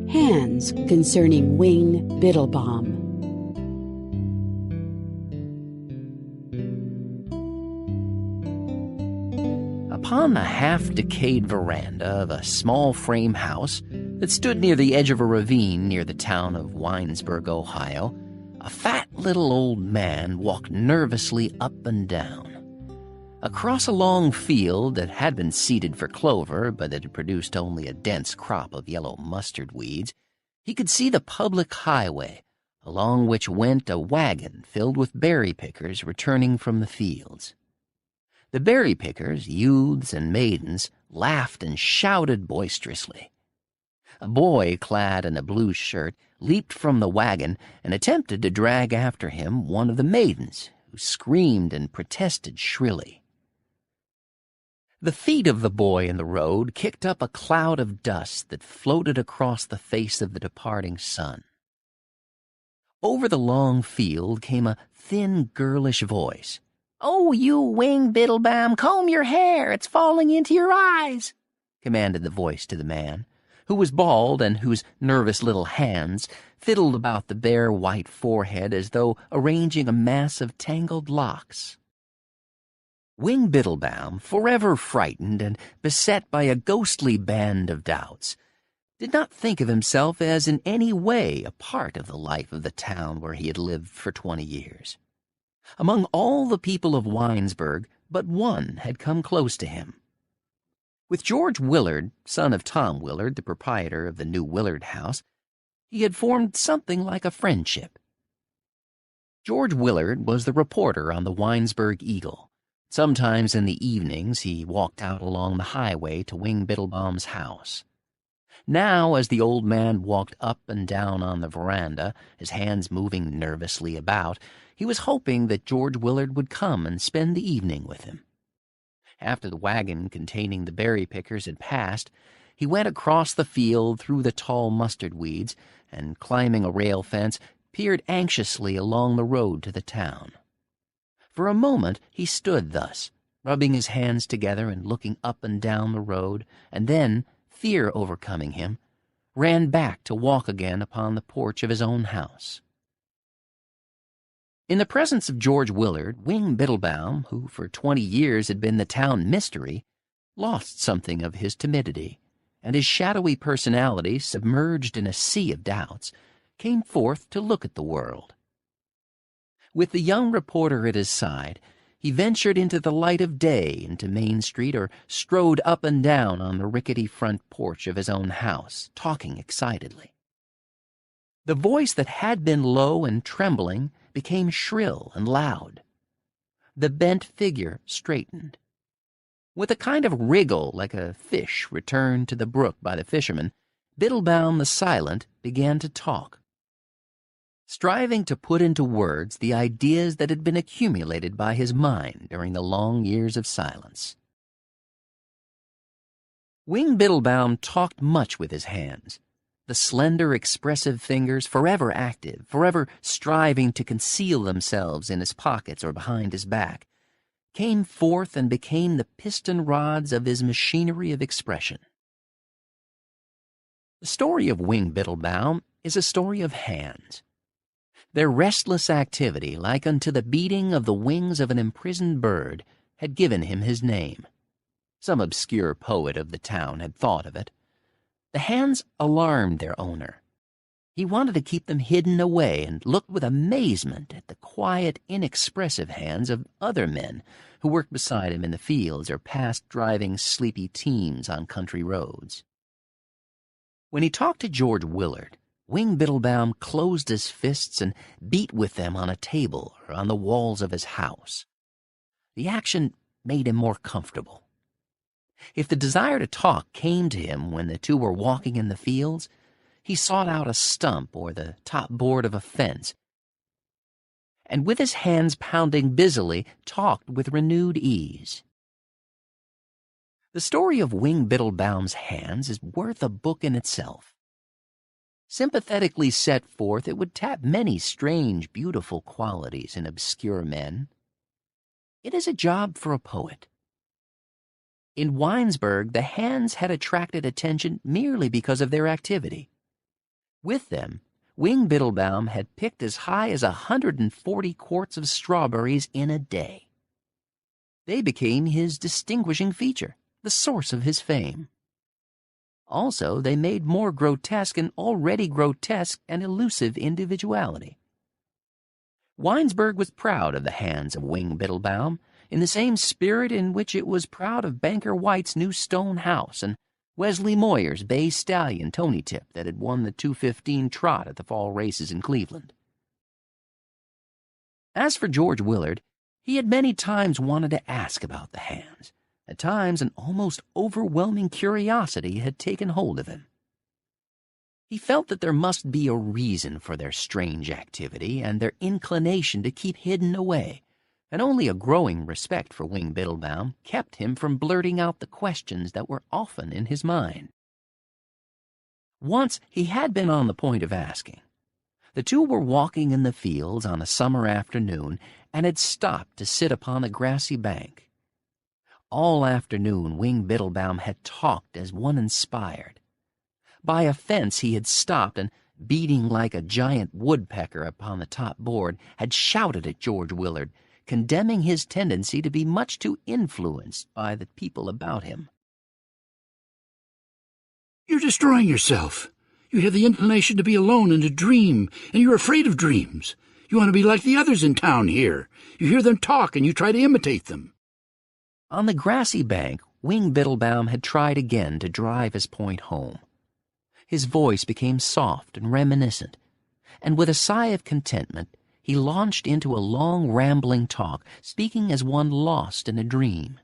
Hands concerning Wing Biddlebaum. Upon the half-decayed veranda of a small frame house that stood near the edge of a ravine near the town of Winesburg, Ohio, a fat little old man walked nervously up and down. Across a long field that had been seeded for clover, but that had produced only a dense crop of yellow mustard weeds, he could see the public highway, along which went a wagon filled with berry pickers returning from the fields. The berry pickers, youths and maidens, laughed and shouted boisterously. A boy clad in a blue shirt leaped from the wagon and attempted to drag after him one of the maidens, who screamed and protested shrilly. The feet of the boy in the road kicked up a cloud of dust that floated across the face of the departing sun. Over the long field came a thin, girlish voice. "Oh, you Wing Biddlebaum, comb your hair, it's falling into your eyes," commanded the voice to the man, who was bald and whose nervous little hands fiddled about the bare white forehead as though arranging a mass of tangled locks. Wing Biddlebaum, forever frightened and beset by a ghostly band of doubts, did not think of himself as in any way a part of the life of the town where he had lived for 20 years. Among all the people of Winesburg, but one had come close to him. With George Willard, son of Tom Willard, the proprietor of the new Willard House, he had formed something like a friendship. George Willard was the reporter on the Winesburg Eagle. Sometimes in the evenings he walked out along the highway to Wing Biddlebaum's house. Now, as the old man walked up and down on the veranda, his hands moving nervously about, he was hoping that George Willard would come and spend the evening with him. After the wagon containing the berry pickers had passed, he went across the field through the tall mustard weeds and, climbing a rail fence, peered anxiously along the road to the town. For a moment he stood thus, rubbing his hands together and looking up and down the road, and then, fear overcoming him, ran back to walk again upon the porch of his own house. In the presence of George Willard, Wing Biddlebaum, who for 20 years had been the town mystery, lost something of his timidity, and his shadowy personality, submerged in a sea of doubts, came forth to look at the world. With the young reporter at his side, he ventured into the light of day into Main Street or strode up and down on the rickety front porch of his own house, talking excitedly. The voice that had been low and trembling became shrill and loud. The bent figure straightened. With a kind of wriggle like a fish returned to the brook by the fisherman, Biddlebaum the silent began to talk, striving to put into words the ideas that had been accumulated by his mind during the long years of silence. Wing Biddlebaum talked much with his hands, the slender, expressive fingers forever active, forever striving to conceal themselves in his pockets or behind his back, came forth and became the piston rods of his machinery of expression. The story of Wing Biddlebaum is a story of hands. Their restless activity, like unto the beating of the wings of an imprisoned bird, had given him his name. Some obscure poet of the town had thought of it. The hands alarmed their owner. He wanted to keep them hidden away and looked with amazement at the quiet, inexpressive hands of other men who worked beside him in the fields or passed driving sleepy teams on country roads. When he talked to George Willard, Wing Biddlebaum closed his fists and beat with them on a table or on the walls of his house. The action made him more comfortable. If the desire to talk came to him when the two were walking in the fields, he sought out a stump or the top board of a fence, and with his hands pounding busily, talked with renewed ease. The story of Wing Biddlebaum's hands is worth a book in itself. Sympathetically set forth, it would tap many strange, beautiful qualities in obscure men. It is a job for a poet. In Winesburg, the hands had attracted attention merely because of their activity. With them, Wing Biddlebaum had picked as high as 140 quarts of strawberries in a day. They became his distinguishing feature, the source of his fame. Also, they made more grotesque an already grotesque and elusive individuality. Winesburg was proud of the hands of Wing Biddlebaum in the same spirit in which it was proud of Banker White's new stone house and Wesley Moyer's bay stallion Tony Tip that had won the 2:15 trot at the fall races in Cleveland. As for George Willard, he had many times wanted to ask about the hands. At times, an almost overwhelming curiosity had taken hold of him. He felt that there must be a reason for their strange activity and their inclination to keep hidden away, and only a growing respect for Wing Biddlebaum kept him from blurting out the questions that were often in his mind. Once he had been on the point of asking. The two were walking in the fields on a summer afternoon and had stopped to sit upon a grassy bank. All afternoon Wing Biddlebaum had talked as one inspired. By a fence he had stopped and, beating like a giant woodpecker upon the top board, had shouted at George Willard, condemning his tendency to be much too influenced by the people about him. "You're destroying yourself. You have the inclination to be alone and to dream, and you're afraid of dreams. You want to be like the others in town here. You hear them talk and you try to imitate them." On the grassy bank, Wing Biddlebaum had tried again to drive his point home. His voice became soft and reminiscent, and with a sigh of contentment, he launched into a long, rambling talk, speaking as one lost in a dream.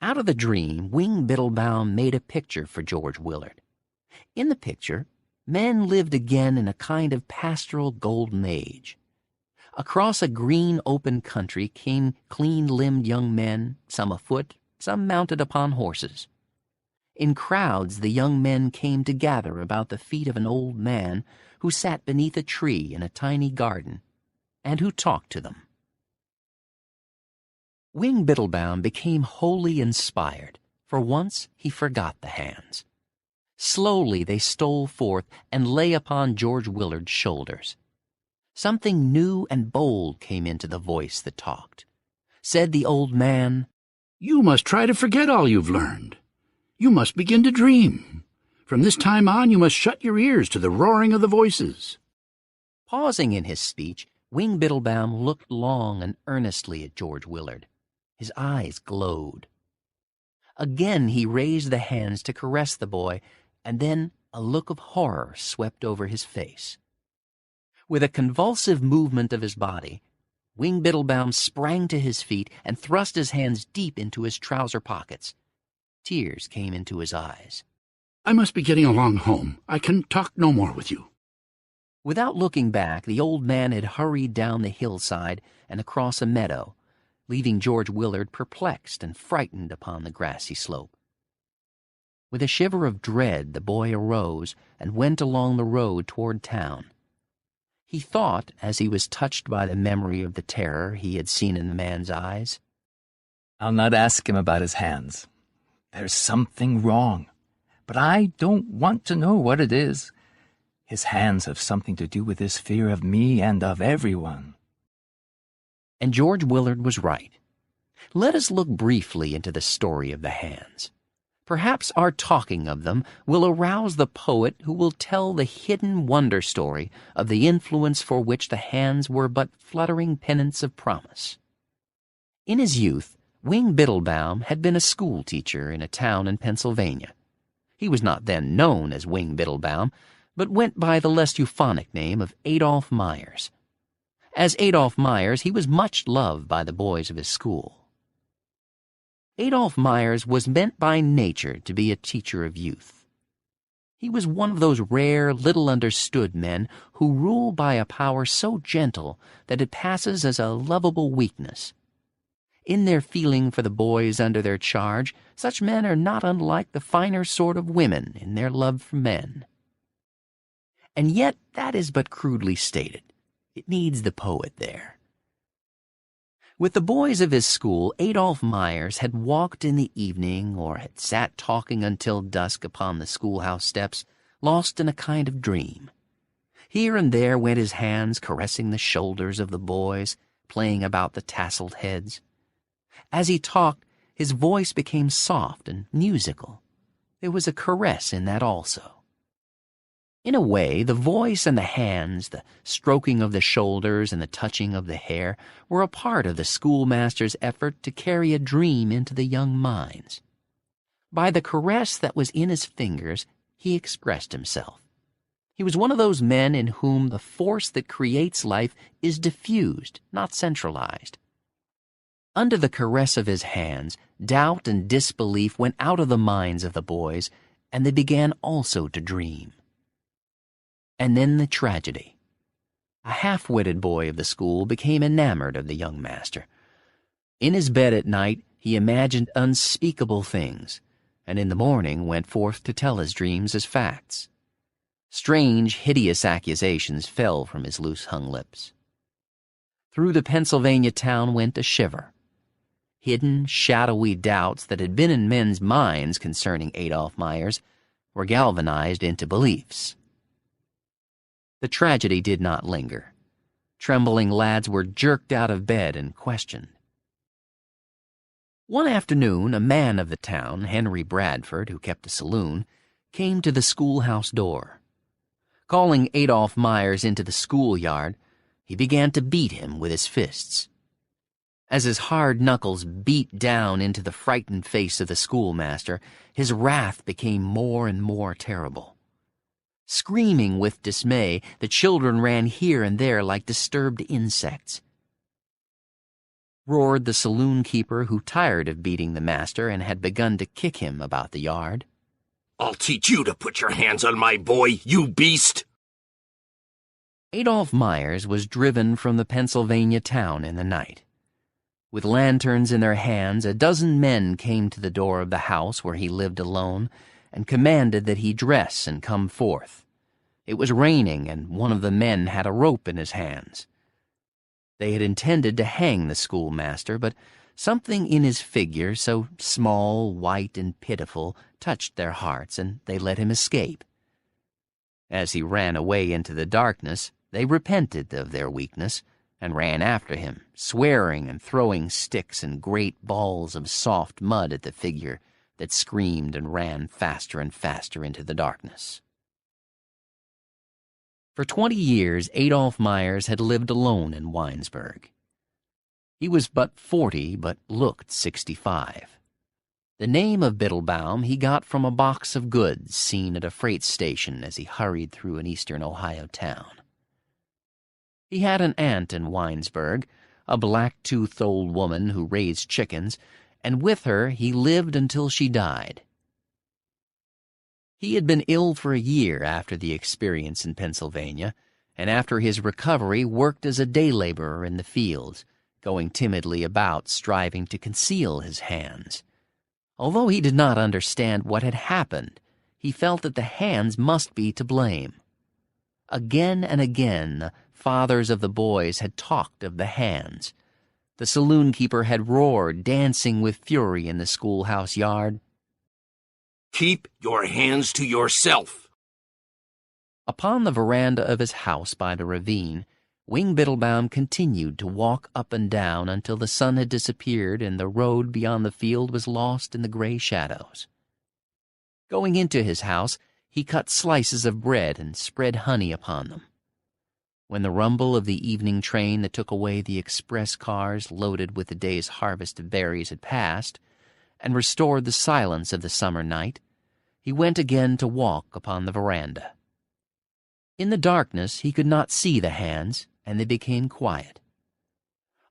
Out of the dream, Wing Biddlebaum made a picture for George Willard. In the picture, men lived again in a kind of pastoral golden age. Across a green, open country came clean-limbed young men, some afoot, some mounted upon horses. In crowds, the young men came to gather about the feet of an old man who sat beneath a tree in a tiny garden, and who talked to them. Wing Biddlebaum became wholly inspired. For once he forgot the hands. Slowly they stole forth and lay upon George Willard's shoulders. Something new and bold came into the voice that talked. Said the old man, "You must try to forget all you've learned. You must begin to dream. From this time on, you must shut your ears to the roaring of the voices." Pausing in his speech, Wing Biddlebaum looked long and earnestly at George Willard. His eyes glowed. Again he raised the hands to caress the boy, and then a look of horror swept over his face. With a convulsive movement of his body, Wing Biddlebaum sprang to his feet and thrust his hands deep into his trouser pockets. Tears came into his eyes. "I must be getting along home. I can talk no more with you." Without looking back, the old man had hurried down the hillside and across a meadow, leaving George Willard perplexed and frightened upon the grassy slope. With a shiver of dread, the boy arose and went along the road toward town. He thought, as he was touched by the memory of the terror he had seen in the man's eyes, "I'll not ask him about his hands. There's something wrong, but I don't want to know what it is. His hands have something to do with this fear of me and of everyone." And George Willard was right. Let us look briefly into the story of the hands. Perhaps our talking of them will arouse the poet who will tell the hidden wonder story of the influence for which the hands were but fluttering pennants of promise. In his youth, Wing Biddlebaum had been a school teacher in a town in Pennsylvania. He was not then known as Wing Biddlebaum, but went by the less euphonic name of Adolph Myers. As Adolph Myers, he was much loved by the boys of his school. Adolph Myers was meant by nature to be a teacher of youth. He was one of those rare, little-understood men who rule by a power so gentle that it passes as a lovable weakness. In their feeling for the boys under their charge, such men are not unlike the finer sort of women in their love for men. And yet that is but crudely stated. It needs the poet there. With the boys of his school, Adolph Myers had walked in the evening or had sat talking until dusk upon the schoolhouse steps, lost in a kind of dream. Here and there went his hands caressing the shoulders of the boys, playing about the tasseled heads. As he talked, his voice became soft and musical. There was a caress in that also. In a way, the voice and the hands, the stroking of the shoulders and the touching of the hair, were a part of the schoolmaster's effort to carry a dream into the young minds. By the caress that was in his fingers, he expressed himself. He was one of those men in whom the force that creates life is diffused, not centralized. Under the caress of his hands, doubt and disbelief went out of the minds of the boys, and they began also to dream. And then the tragedy. A half-witted boy of the school became enamored of the young master. In his bed at night, he imagined unspeakable things, and in the morning went forth to tell his dreams as facts. Strange, hideous accusations fell from his loose-hung lips. Through the Pennsylvania town went a shiver. Hidden, shadowy doubts that had been in men's minds concerning Adolph Myers were galvanized into beliefs. The tragedy did not linger. Trembling lads were jerked out of bed and questioned. One afternoon, a man of the town, Henry Bradford, who kept a saloon, came to the schoolhouse door. Calling Adolph Myers into the schoolyard, he began to beat him with his fists. As his hard knuckles beat down into the frightened face of the schoolmaster, his wrath became more and more terrible. Screaming with dismay, the children ran here and there like disturbed insects. Roared the saloon keeper, who tired of beating the master and had begun to kick him about the yard. "I'll teach you to put your hands on my boy, you beast!" Adolph Myers was driven from the Pennsylvania town in the night. With lanterns in their hands, a dozen men came to the door of the house where he lived alone, and commanded that he dress and come forth. It was raining, and one of the men had a rope in his hands. They had intended to hang the schoolmaster, but something in his figure, so small, white, and pitiful, touched their hearts, and they let him escape. As he ran away into the darkness, they repented of their weakness, and ran after him, swearing and throwing sticks and great balls of soft mud at the figure that screamed and ran faster and faster into the darkness. For 20 years, Adolph Myers had lived alone in Winesburg. He was but 40, but looked 65. The name of Biddlebaum he got from a box of goods seen at a freight station as he hurried through an eastern Ohio town. He had an aunt in Winesburg, a black-toothed old woman who raised chickens, and with her he lived until she died. He had been ill for a year after the experience in Pennsylvania, and after his recovery worked as a day laborer in the fields, going timidly about, striving to conceal his hands. Although he did not understand what had happened, he felt that the hands must be to blame. Again and again the fathers of the boys had talked of the hands. The saloon-keeper had roared, dancing with fury in the schoolhouse yard, "Keep your hands to yourself!" Upon the veranda of his house by the ravine, Wing Biddlebaum continued to walk up and down until the sun had disappeared and the road beyond the field was lost in the gray shadows. Going into his house, he cut slices of bread and spread honey upon them. When the rumble of the evening train that took away the express cars loaded with the day's harvest of berries had passed, and restored the silence of the summer night, he went again to walk upon the veranda. In the darkness he could not see the hands, and they became quiet.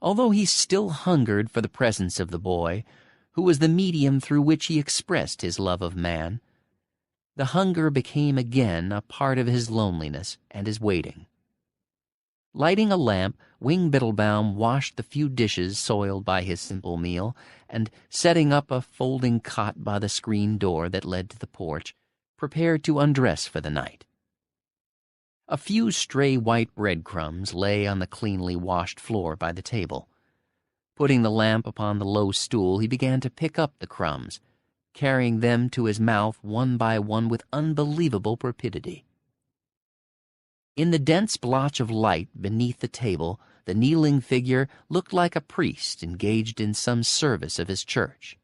Although he still hungered for the presence of the boy, who was the medium through which he expressed his love of man, the hunger became again a part of his loneliness and his waiting. Lighting a lamp, Wing Biddlebaum washed the few dishes soiled by his simple meal, and, setting up a folding cot by the screen door that led to the porch, prepared to undress for the night. A few stray white breadcrumbs lay on the cleanly washed floor by the table. Putting the lamp upon the low stool, he began to pick up the crumbs, carrying them to his mouth one by one with unbelievable rapidity. In the dense blotch of light beneath the table, the kneeling figure looked like a priest engaged in some service of his church.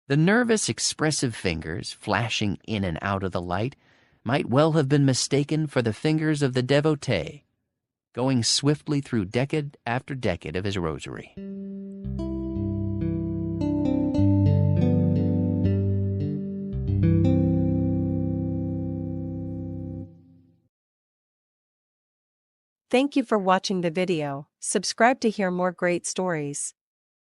The nervous, expressive fingers, flashing in and out of the light, might well have been mistaken for the fingers of the devotee, going swiftly through decade after decade of his rosary. Thank you for watching the video. Subscribe to hear more great stories.